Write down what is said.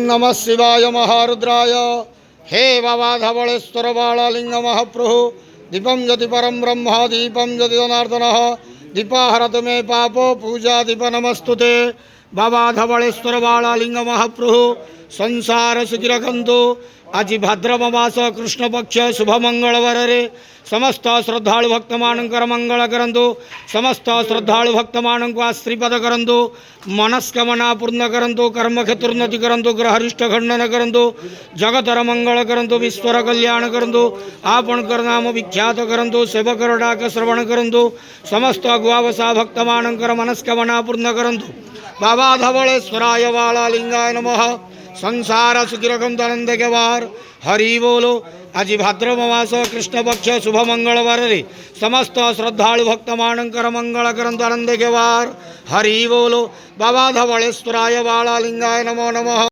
नमः शिवाय महारुद्राय। हे बाबा धवलेश्वर बालालिंग महाप्रभु दीपम यदि परम ब्रह्म दीपम यदि जनार्दन दीपाहरत मे पापो पूजा दीप नमस्तुते। बाबा धवलेश्वर बालालिंग महाप्रभु संसार सुखिरखंतु। आज भाद्रव मास कृष्ण पक्ष शुभ मंगलवार रे समस्त श्रद्धालु भक्त मानकर मंगल करंतु। समस्त श्रद्धालु भक्त मान को आश्रीपद करंतु। मनस्कामना पूर्ण करंतु। कर्म क्षेत्रोन्नति करंतु। ग्रहरिष्ट खंडन करंतु। जगतर मंगल करंतु। विश्वर कल्याण करंतु। आपणकर नाम विख्यात करंतु। सेवकर डाक श्रवण करंतु। समस्त गुआवसा भक्त मानकर मनस्कामना पूर्ण करंतु। बाबा धवलेश्वराय बालालिंगाय नमः। संसार सुखिरखंतु आनंद के वार हरि बोलो। आज भाद्रव मास कृष्ण पक्ष शुभ मंगलवार रे समस्त श्रद्धालु भक्त मानकर मंगल करंतु आनंद के वार हरि बोलो। बाबा धवलेश्वराय बालालिंगाय नमो नमः।